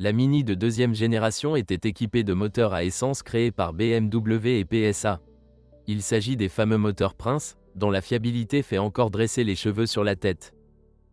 La Mini de deuxième génération était équipée de moteurs à essence créés par BMW et PSA. Il s'agit des fameux moteurs Prince, dont la fiabilité fait encore dresser les cheveux sur la tête.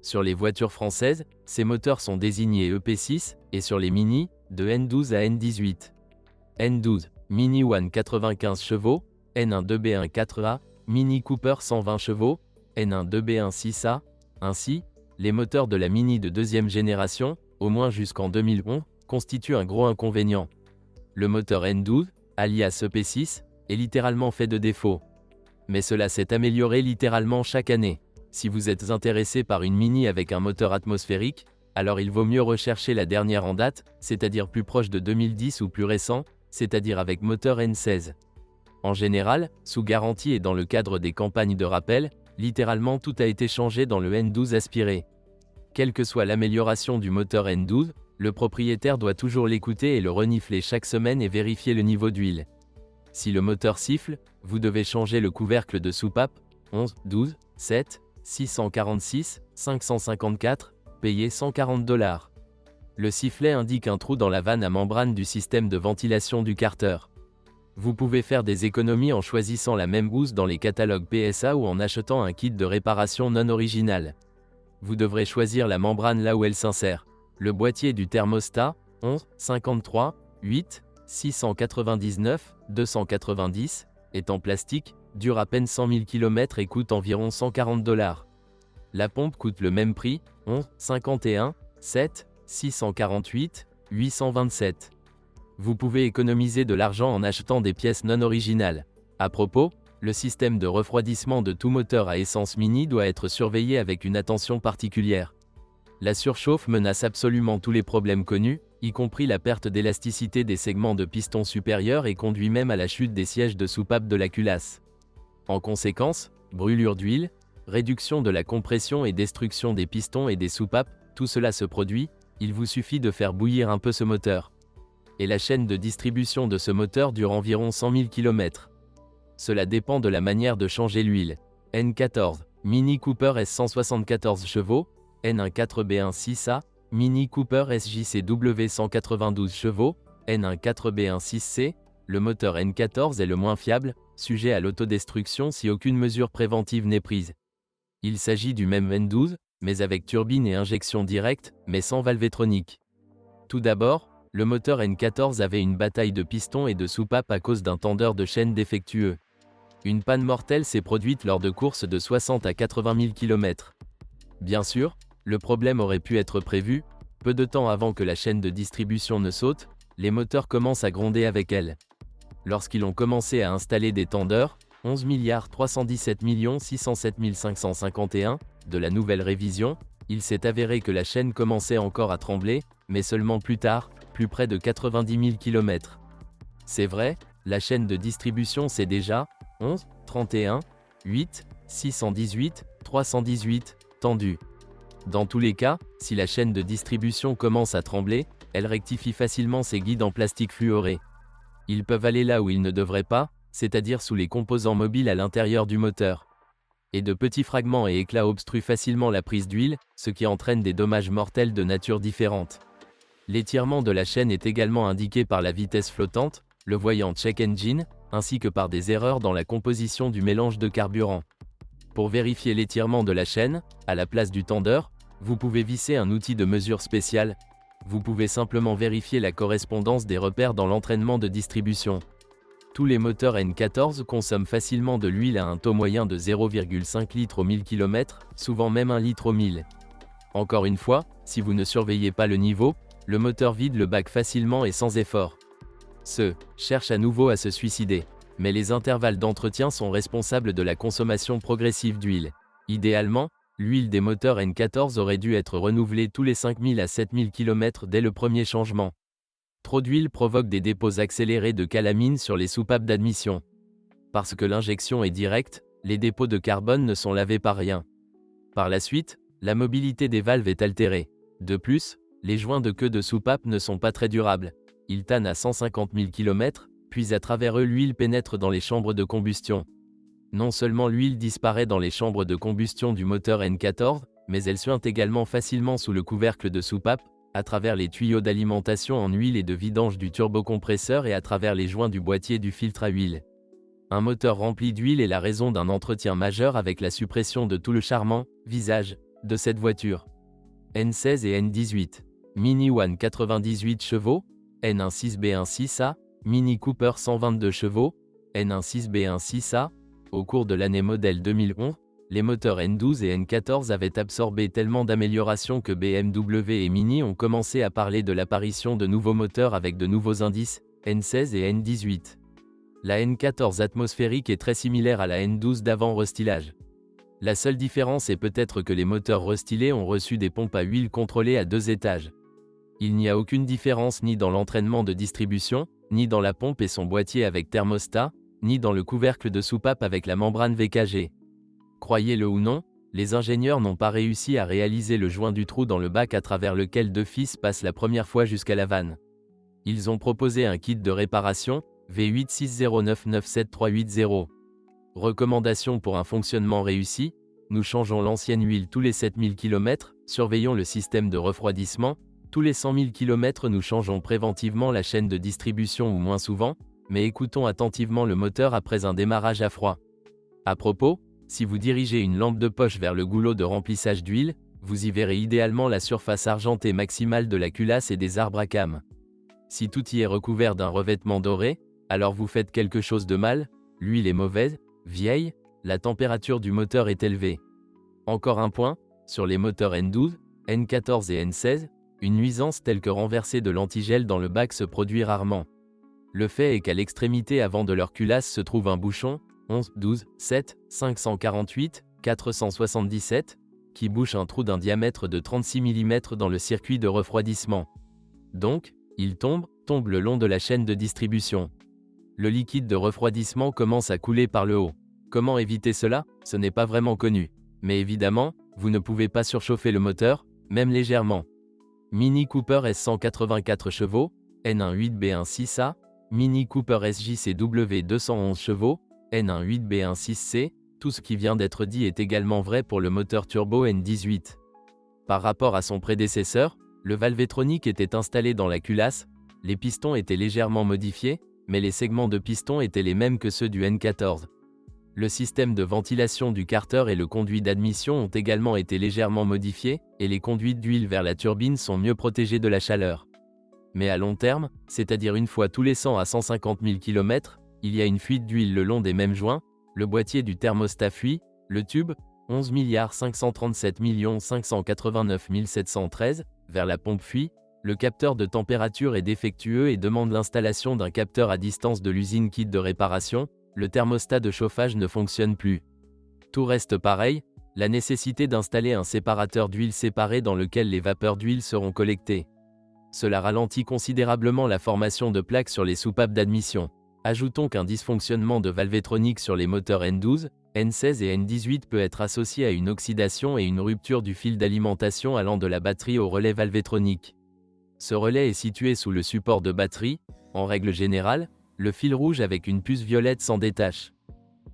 Sur les voitures françaises, ces moteurs sont désignés EP6, et sur les Mini, de N12 à N18. N12, Mini One 95 chevaux, N1 2B1 4A, Mini Cooper 120 chevaux, N1 2B1 6A. Ainsi, les moteurs de la Mini de deuxième génération, au moins jusqu'en 2011, constituent un gros inconvénient. Le moteur N12, alias EP6, est littéralement fait de défauts. Mais cela s'est amélioré littéralement chaque année. Si vous êtes intéressé par une Mini avec un moteur atmosphérique, alors il vaut mieux rechercher la dernière en date, c'est-à-dire plus proche de 2010 ou plus récent, c'est-à-dire avec moteur N16. En général, sous garantie et dans le cadre des campagnes de rappel, littéralement tout a été changé dans le N12 aspiré. Quelle que soit l'amélioration du moteur N12, le propriétaire doit toujours l'écouter et le renifler chaque semaine et vérifier le niveau d'huile. Si le moteur siffle, vous devez changer le couvercle de soupape, 11, 12, 7, 646, 554, payé $140. Le sifflet indique un trou dans la vanne à membrane du système de ventilation du carter. Vous pouvez faire des économies en choisissant la même housse dans les catalogues PSA ou en achetant un kit de réparation non original. Vous devrez choisir la membrane là où elle s'insère. Le boîtier du thermostat, 11, 53, 8, 699, 290, est en plastique, dure à peine 100 000 km et coûte environ $140. La pompe coûte le même prix, 11, 51, 7, 648, 827. Vous pouvez économiser de l'argent en achetant des pièces non originales. À propos, le système de refroidissement de tout moteur à essence Mini doit être surveillé avec une attention particulière. La surchauffe menace absolument tous les problèmes connus, y compris la perte d'élasticité des segments de piston supérieurs et conduit même à la chute des sièges de soupape de la culasse. En conséquence, brûlure d'huile, réduction de la compression et destruction des pistons et des soupapes, tout cela se produit, il vous suffit de faire bouillir un peu ce moteur. Et la chaîne de distribution de ce moteur dure environ 100 000 km. Cela dépend de la manière de changer l'huile. N14, Mini Cooper S174 chevaux, N1 4B1 6A, Mini Cooper SJCW 192 chevaux, N1 4B1 6C, le moteur N14 est le moins fiable, sujet à l'autodestruction si aucune mesure préventive n'est prise. Il s'agit du même N12, mais avec turbine et injection directe, mais sans valvétronique. Tout d'abord, le moteur N14 avait une bataille de pistons et de soupapes à cause d'un tendeur de chaîne défectueux. Une panne mortelle s'est produite lors de courses de 60 à 80 000 km. Bien sûr, le problème aurait pu être prévu, peu de temps avant que la chaîne de distribution ne saute, les moteurs commencent à gronder avec elle. Lorsqu'ils ont commencé à installer des tendeurs, 11 317 607 551, de la nouvelle révision, il s'est avéré que la chaîne commençait encore à trembler, mais seulement plus tard, plus près de 90 000 km. C'est vrai, la chaîne de distribution c'est déjà 11, 31, 8, 618, 318, tendue. Dans tous les cas, si la chaîne de distribution commence à trembler, elle rectifie facilement ses guides en plastique fluoré. Ils peuvent aller là où ils ne devraient pas, c'est-à-dire sous les composants mobiles à l'intérieur du moteur. Et de petits fragments et éclats obstruent facilement la prise d'huile, ce qui entraîne des dommages mortels de nature différente. L'étirement de la chaîne est également indiqué par la vitesse flottante, le voyant check engine, ainsi que par des erreurs dans la composition du mélange de carburant. Pour vérifier l'étirement de la chaîne, à la place du tendeur, vous pouvez visser un outil de mesure spécial. Vous pouvez simplement vérifier la correspondance des repères dans l'entraînement de distribution. Tous les moteurs N14 consomment facilement de l'huile à un taux moyen de 0,5 litre au 1000 km, souvent même 1 litre au 1000. Encore une fois, si vous ne surveillez pas le niveau, le moteur vide le bac facilement et sans effort. Cherche à nouveau à se suicider. Mais les intervalles d'entretien sont responsables de la consommation progressive d'huile. Idéalement, l'huile des moteurs N14 aurait dû être renouvelée tous les 5000 à 7000 km dès le premier changement. Trop d'huile provoque des dépôts accélérés de calamine sur les soupapes d'admission. Parce que l'injection est directe, les dépôts de carbone ne sont lavés par rien. Par la suite, la mobilité des valves est altérée. De plus, les joints de queue de soupape ne sont pas très durables. Ils tannent à 150 000 km, puis à travers eux l'huile pénètre dans les chambres de combustion. Non seulement l'huile disparaît dans les chambres de combustion du moteur N14, mais elle suinte également facilement sous le couvercle de soupape, à travers les tuyaux d'alimentation en huile et de vidange du turbocompresseur et à travers les joints du boîtier du filtre à huile. Un moteur rempli d'huile est la raison d'un entretien majeur avec la suppression de tout le charmant visage de cette voiture. N16 et N18. Mini One 98 chevaux, N16B16A, Mini Cooper 122 chevaux, N16B16A. Au cours de l'année modèle 2011, les moteurs N12 et N14 avaient absorbé tellement d'améliorations que BMW et Mini ont commencé à parler de l'apparition de nouveaux moteurs avec de nouveaux indices, N16 et N18. La N14 atmosphérique est très similaire à la N12 d'avant restylage. La seule différence est peut-être que les moteurs restylés ont reçu des pompes à huile contrôlées à 2 étages. Il n'y a aucune différence ni dans l'entraînement de distribution, ni dans la pompe et son boîtier avec thermostat, ni dans le couvercle de soupape avec la membrane VKG. Croyez-le ou non, les ingénieurs n'ont pas réussi à réaliser le joint du trou dans le bac à travers lequel deux fils passent la première fois jusqu'à la vanne. Ils ont proposé un kit de réparation, V860997380. Recommandation pour un fonctionnement réussi, nous changeons l'ancienne huile tous les 7000 km, surveillons le système de refroidissement, tous les 100 000 km nous changeons préventivement la chaîne de distribution ou moins souvent, mais écoutons attentivement le moteur après un démarrage à froid. À propos, si vous dirigez une lampe de poche vers le goulot de remplissage d'huile, vous y verrez idéalement la surface argentée maximale de la culasse et des arbres à cames. Si tout y est recouvert d'un revêtement doré, alors vous faites quelque chose de mal, l'huile est mauvaise, vieille, la température du moteur est élevée. Encore un point, sur les moteurs N12, N14 et N16, une nuisance telle que renverser de l'antigel dans le bac se produit rarement. Le fait est qu'à l'extrémité avant de leur culasse se trouve un bouchon, 11, 12, 7, 548, 477, qui bouche un trou d'un diamètre de 36 mm dans le circuit de refroidissement. Donc, il tombe le long de la chaîne de distribution. Le liquide de refroidissement commence à couler par le haut. Comment éviter cela? Ce n'est pas vraiment connu. Mais évidemment, vous ne pouvez pas surchauffer le moteur, même légèrement. Mini Cooper S184 chevaux, N18B16A, Mini Cooper SJCW 211 chevaux, N18B16C, tout ce qui vient d'être dit est également vrai pour le moteur turbo N18. Par rapport à son prédécesseur, le valvétronique était installé dans la culasse, les pistons étaient légèrement modifiés, mais les segments de piston étaient les mêmes que ceux du N14. Le système de ventilation du carter et le conduit d'admission ont également été légèrement modifiés, et les conduites d'huile vers la turbine sont mieux protégées de la chaleur. Mais à long terme, c'est-à-dire une fois tous les 100 à 150 000 km, il y a une fuite d'huile le long des mêmes joints, le boîtier du thermostat fuit, le tube, 11 537 589 713, vers la pompe fuit, le capteur de température est défectueux et demande l'installation d'un capteur à distance de l'usine kit de réparation, le thermostat de chauffage ne fonctionne plus. Tout reste pareil, la nécessité d'installer un séparateur d'huile séparé dans lequel les vapeurs d'huile seront collectées. Cela ralentit considérablement la formation de plaques sur les soupapes d'admission. Ajoutons qu'un dysfonctionnement de valvétronique sur les moteurs N12, N16 et N18 peut être associé à une oxydation et une rupture du fil d'alimentation allant de la batterie au relais valvétronique. Ce relais est situé sous le support de batterie, en règle générale, le fil rouge avec une puce violette s'en détache.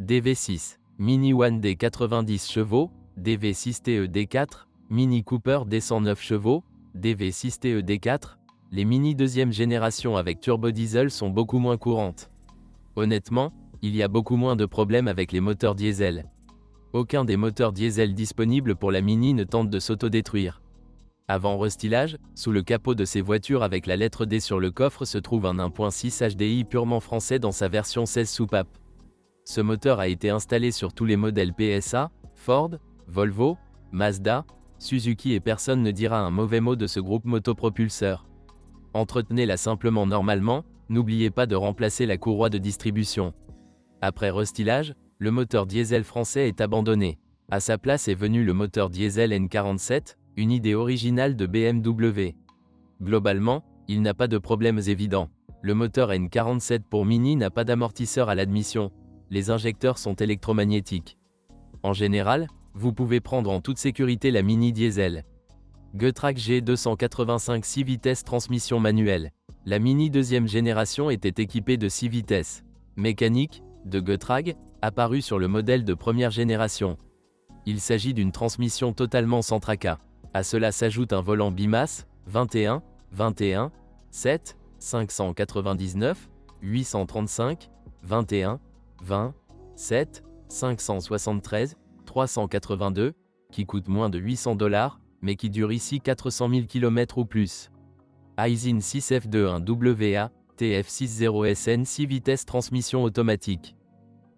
DV6, Mini One D 90 chevaux, DV6TE D4, Mini Cooper D 109 chevaux, DV6TE D4, les Mini deuxième génération avec turbo-diesel sont beaucoup moins courantes. Honnêtement, il y a beaucoup moins de problèmes avec les moteurs diesel. Aucun des moteurs diesel disponibles pour la Mini ne tente de s'autodétruire. Avant restylage, sous le capot de ces voitures avec la lettre D sur le coffre se trouve un 1.6 HDI purement français dans sa version 16 soupapes. Ce moteur a été installé sur tous les modèles PSA, Ford, Volvo, Mazda, Suzuki et personne ne dira un mauvais mot de ce groupe motopropulseur. Entretenez-la simplement normalement, n'oubliez pas de remplacer la courroie de distribution. Après restylage, le moteur diesel français est abandonné. À sa place est venu le moteur diesel N47, une idée originale de BMW. Globalement, il n'a pas de problèmes évidents. Le moteur N47 pour Mini n'a pas d'amortisseur à l'admission. Les injecteurs sont électromagnétiques. En général, vous pouvez prendre en toute sécurité la Mini diesel. Getrag G285 6 vitesses transmission manuelle. La Mini deuxième génération était équipée de 6 vitesses mécaniques de Getrag, apparue sur le modèle de première génération. Il s'agit d'une transmission totalement sans tracas. À cela s'ajoute un volant bimasse, 21, 21, 7, 599, 835, 21, 20, 7, 573, 382, qui coûte moins de $800, mais qui dure ici 400 000 km ou plus. Aisin 6F21WA, TF60SN 6 vitesses transmission automatique.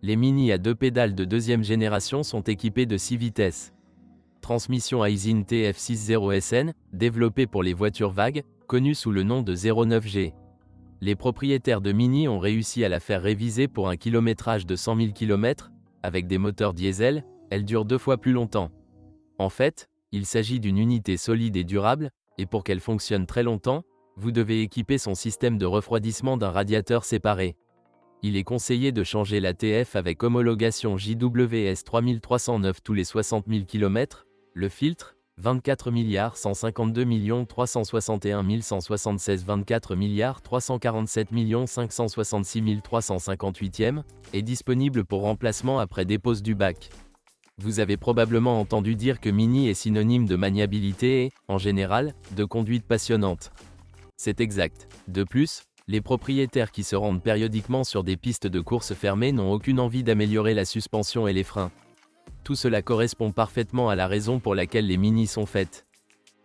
Les Mini à 2 pédales de deuxième génération sont équipés de 6 vitesses. Transmission Aisin TF60SN, développée pour les voitures vagues, connue sous le nom de 09G. Les propriétaires de Mini ont réussi à la faire réviser pour un kilométrage de 100 000 km, avec des moteurs diesel, elle dure 2 fois plus longtemps. En fait, il s'agit d'une unité solide et durable, et pour qu'elle fonctionne très longtemps, vous devez équiper son système de refroidissement d'un radiateur séparé. Il est conseillé de changer l'ATF avec homologation JWS 3309 tous les 60 000 km, le filtre, 24 152 361 176 24 347 566 358e, est disponible pour remplacement après dépose du bac. Vous avez probablement entendu dire que Mini est synonyme de maniabilité et, en général, de conduite passionnante. C'est exact. De plus, les propriétaires qui se rendent périodiquement sur des pistes de course fermées n'ont aucune envie d'améliorer la suspension et les freins. Tout cela correspond parfaitement à la raison pour laquelle les Mini sont faites.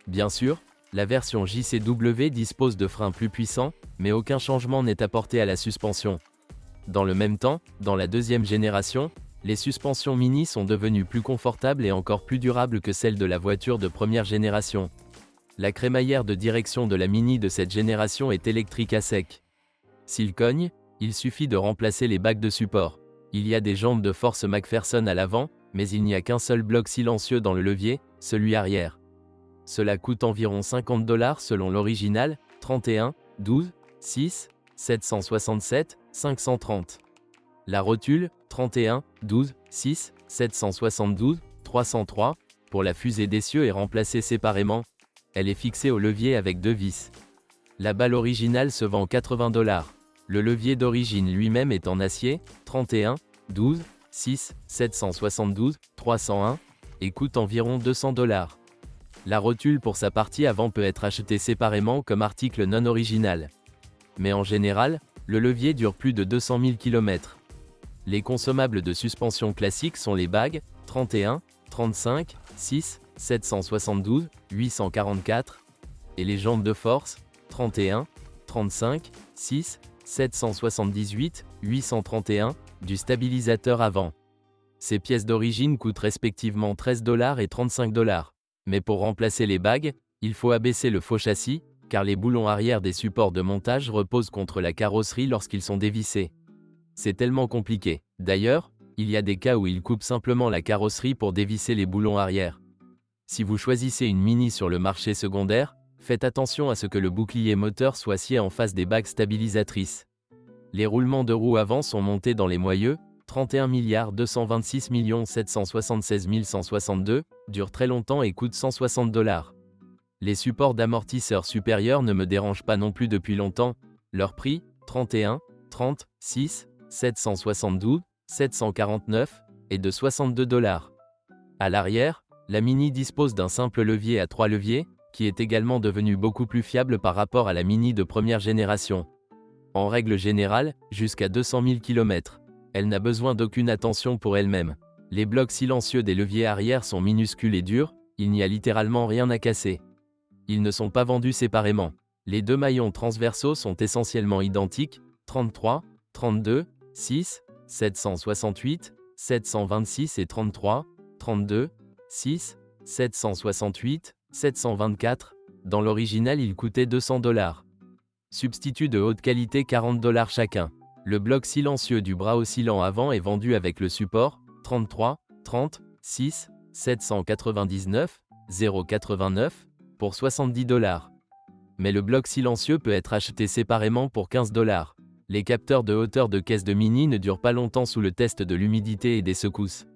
Bien sûr, la version JCW dispose de freins plus puissants, mais aucun changement n'est apporté à la suspension. Dans le même temps, dans la deuxième génération, les suspensions Mini sont devenues plus confortables et encore plus durables que celles de la voiture de première génération. La crémaillère de direction de la Mini de cette génération est électrique à sec. S'il cogne, il suffit de remplacer les bacs de support. Il y a des jambes de force McPherson à l'avant, mais il n'y a qu'un seul bloc silencieux dans le levier, celui arrière. Cela coûte environ $50 selon l'original, 31, 12, 6, 767, 530. La rotule, 31, 12, 6, 772, 303, pour la fusée d'essieu est remplacée séparément. Elle est fixée au levier avec 2 vis. La balle originale se vend $80. Le levier d'origine lui-même est en acier, 31, 12, 6, 772, 301, et coûte environ $200. La rotule pour sa partie avant peut être achetée séparément comme article non original. Mais en général, le levier dure plus de 200 000 km. Les consommables de suspension classiques sont les bagues, 31, 35, 6, 772, 844, et les jantes de force, 31, 35, 6, 778, 831, du stabilisateur avant. Ces pièces d'origine coûtent respectivement $13 et $35. Mais pour remplacer les bagues, il faut abaisser le faux châssis, car les boulons arrière des supports de montage reposent contre la carrosserie lorsqu'ils sont dévissés. C'est tellement compliqué. D'ailleurs, il y a des cas où ils coupent simplement la carrosserie pour dévisser les boulons arrière. Si vous choisissez une Mini sur le marché secondaire, faites attention à ce que le bouclier moteur soit scié en face des bagues stabilisatrices. Les roulements de roues avant sont montés dans les moyeux, 31 226 776 162, durent très longtemps et coûtent $160. Les supports d'amortisseurs supérieurs ne me dérangent pas non plus depuis longtemps. Leur prix, 31, 30, 6, 772, 749, est de $62. À l'arrière, la Mini dispose d'un simple levier à 3 leviers, qui est également devenu beaucoup plus fiable par rapport à la Mini de première génération. En règle générale, jusqu'à 200 000 km. Elle n'a besoin d'aucune attention pour elle-même. Les blocs silencieux des leviers arrière sont minuscules et durs, il n'y a littéralement rien à casser. Ils ne sont pas vendus séparément. Les deux maillons transversaux sont essentiellement identiques, 33, 32, 6, 768, 726 et 33, 32, 6, 768, 724. Dans l'original, ils coûtaient $200. Substitut de haute qualité $40 chacun. Le bloc silencieux du bras oscillant avant est vendu avec le support, 33, 30, 6, 799, 089, pour $70. Mais le bloc silencieux peut être acheté séparément pour $15. Les capteurs de hauteur de caisse de Mini ne durent pas longtemps sous le test de l'humidité et des secousses.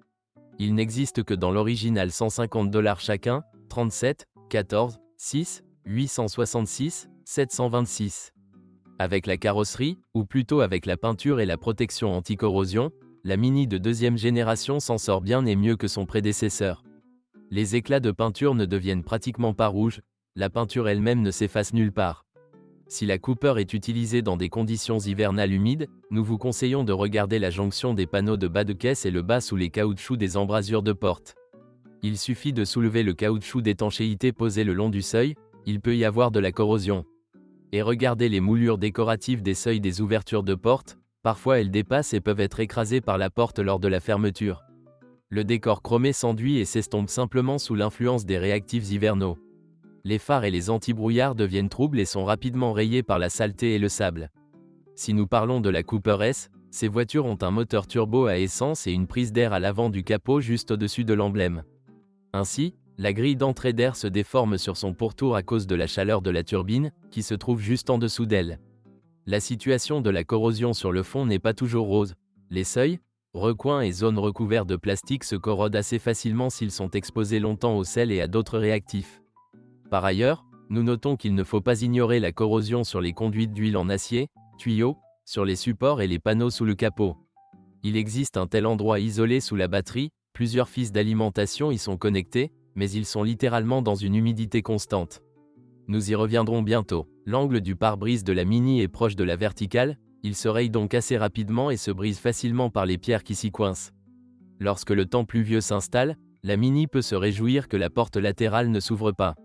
Ils n'existent que dans l'original $150 chacun, 37, 14, 6, 866, 726. Avec la carrosserie, ou plutôt avec la peinture et la protection anti-corrosion, la Mini de deuxième génération s'en sort bien et mieux que son prédécesseur. Les éclats de peinture ne deviennent pratiquement pas rouges, la peinture elle-même ne s'efface nulle part. Si la Cooper est utilisée dans des conditions hivernales humides, nous vous conseillons de regarder la jonction des panneaux de bas de caisse et le bas sous les caoutchoucs des embrasures de porte. Il suffit de soulever le caoutchouc d'étanchéité posé le long du seuil, il peut y avoir de la corrosion. Et regardez les moulures décoratives des seuils des ouvertures de porte, parfois elles dépassent et peuvent être écrasées par la porte lors de la fermeture. Le décor chromé s'enduit et s'estompe simplement sous l'influence des réactifs hivernaux. Les phares et les anti-brouillards deviennent troubles et sont rapidement rayés par la saleté et le sable. Si nous parlons de la Cooper S, ces voitures ont un moteur turbo à essence et une prise d'air à l'avant du capot juste au-dessus de l'emblème. Ainsi, la grille d'entrée d'air se déforme sur son pourtour à cause de la chaleur de la turbine, qui se trouve juste en dessous d'elle. La situation de la corrosion sur le fond n'est pas toujours rose. Les seuils, recoins et zones recouverts de plastique se corrodent assez facilement s'ils sont exposés longtemps au sel et à d'autres réactifs. Par ailleurs, nous notons qu'il ne faut pas ignorer la corrosion sur les conduites d'huile en acier, tuyaux, sur les supports et les panneaux sous le capot. Il existe un tel endroit isolé sous la batterie, plusieurs fils d'alimentation y sont connectés, mais ils sont littéralement dans une humidité constante. Nous y reviendrons bientôt. L'angle du pare-brise de la Mini est proche de la verticale, il se raye donc assez rapidement et se brise facilement par les pierres qui s'y coincent. Lorsque le temps pluvieux s'installe, la Mini peut se réjouir que la porte latérale ne s'ouvre pas.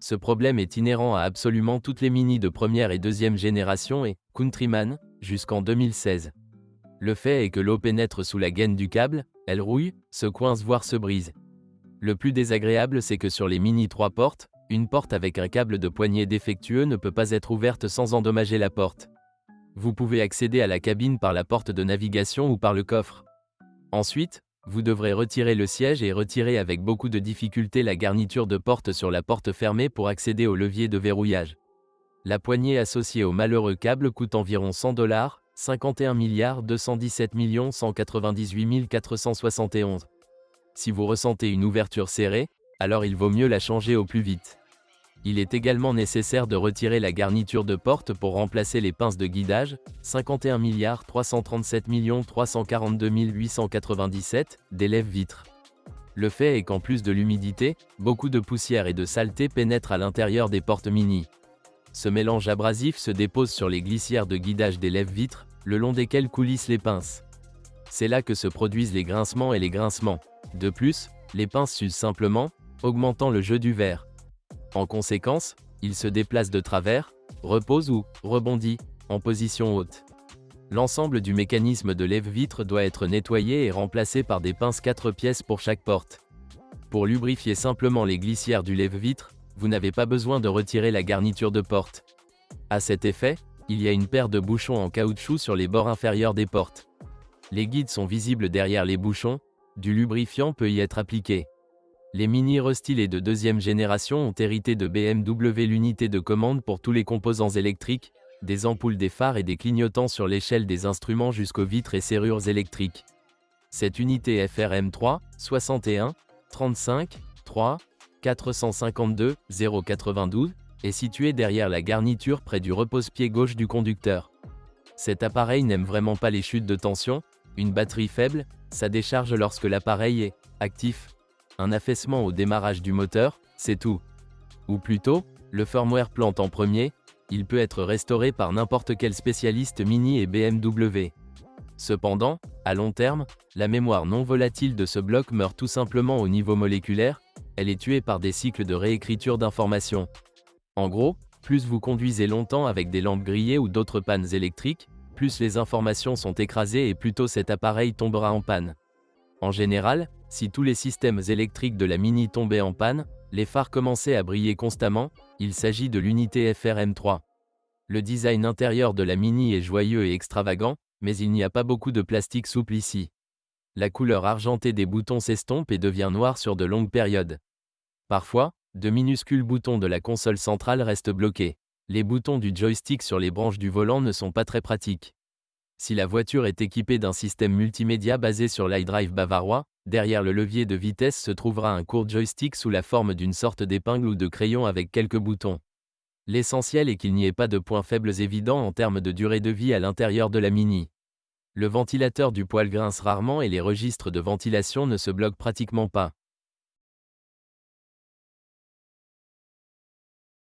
Ce problème est inhérent à absolument toutes les Mini de première et deuxième génération et Countryman, jusqu'en 2016. Le fait est que l'eau pénètre sous la gaine du câble, elle rouille, se coince voire se brise. Le plus désagréable c'est que sur les Mini 3 portes, une porte avec un câble de poignée défectueux ne peut pas être ouverte sans endommager la porte. Vous pouvez accéder à la cabine par la porte de navigation ou par le coffre. Ensuite, vous devrez retirer le siège et retirer avec beaucoup de difficulté la garniture de porte sur la porte fermée pour accéder au levier de verrouillage. La poignée associée au malheureux câble coûte environ $100, 51 217 198 471. Si vous ressentez une ouverture serrée, alors il vaut mieux la changer au plus vite. Il est également nécessaire de retirer la garniture de porte pour remplacer les pinces de guidage, 51 337 342 897, des lève-vitres. Le fait est qu'en plus de l'humidité, beaucoup de poussière et de saleté pénètrent à l'intérieur des portes Mini. Ce mélange abrasif se dépose sur les glissières de guidage des lève-vitres, le long desquelles coulissent les pinces. C'est là que se produisent les grincements et les grincements. De plus, les pinces s'usent simplement, augmentant le jeu du verre. En conséquence, il se déplace de travers, repose ou rebondit, en position haute. L'ensemble du mécanisme de lève-vitre doit être nettoyé et remplacé par des pinces 4 pièces pour chaque porte. Pour lubrifier simplement les glissières du lève-vitre, vous n'avez pas besoin de retirer la garniture de porte. À cet effet, il y a une paire de bouchons en caoutchouc sur les bords inférieurs des portes. Les guides sont visibles derrière les bouchons, du lubrifiant peut y être appliqué. Les Mini restylés de deuxième génération ont hérité de BMW l'unité de commande pour tous les composants électriques, des ampoules des phares et des clignotants sur l'échelle des instruments jusqu'aux vitres et serrures électriques. Cette unité FRM3, 61, 35, 3, 452, 092, est située derrière la garniture près du repose-pied gauche du conducteur. Cet appareil n'aime vraiment pas les chutes de tension, une batterie faible, sa décharge lorsque l'appareil est actif. Un affaissement au démarrage du moteur, c'est tout. Ou plutôt, le firmware plante en premier, il peut être restauré par n'importe quel spécialiste Mini et BMW. Cependant, à long terme, la mémoire non volatile de ce bloc meurt tout simplement au niveau moléculaire, elle est tuée par des cycles de réécriture d'informations. En gros, plus vous conduisez longtemps avec des lampes grillées ou d'autres pannes électriques, plus les informations sont écrasées et plus tôt cet appareil tombera en panne. En général, si tous les systèmes électriques de la Mini tombaient en panne, les phares commençaient à briller constamment, il s'agit de l'unité FRM3. Le design intérieur de la Mini est joyeux et extravagant, mais il n'y a pas beaucoup de plastique souple ici. La couleur argentée des boutons s'estompe et devient noire sur de longues périodes. Parfois, de minuscules boutons de la console centrale restent bloqués. Les boutons du joystick sur les branches du volant ne sont pas très pratiques. Si la voiture est équipée d'un système multimédia basé sur l'iDrive bavarois, derrière le levier de vitesse se trouvera un court joystick sous la forme d'une sorte d'épingle ou de crayon avec quelques boutons. L'essentiel est qu'il n'y ait pas de points faibles évidents en termes de durée de vie à l'intérieur de la Mini. Le ventilateur du poêle grince rarement et les registres de ventilation ne se bloquent pratiquement pas.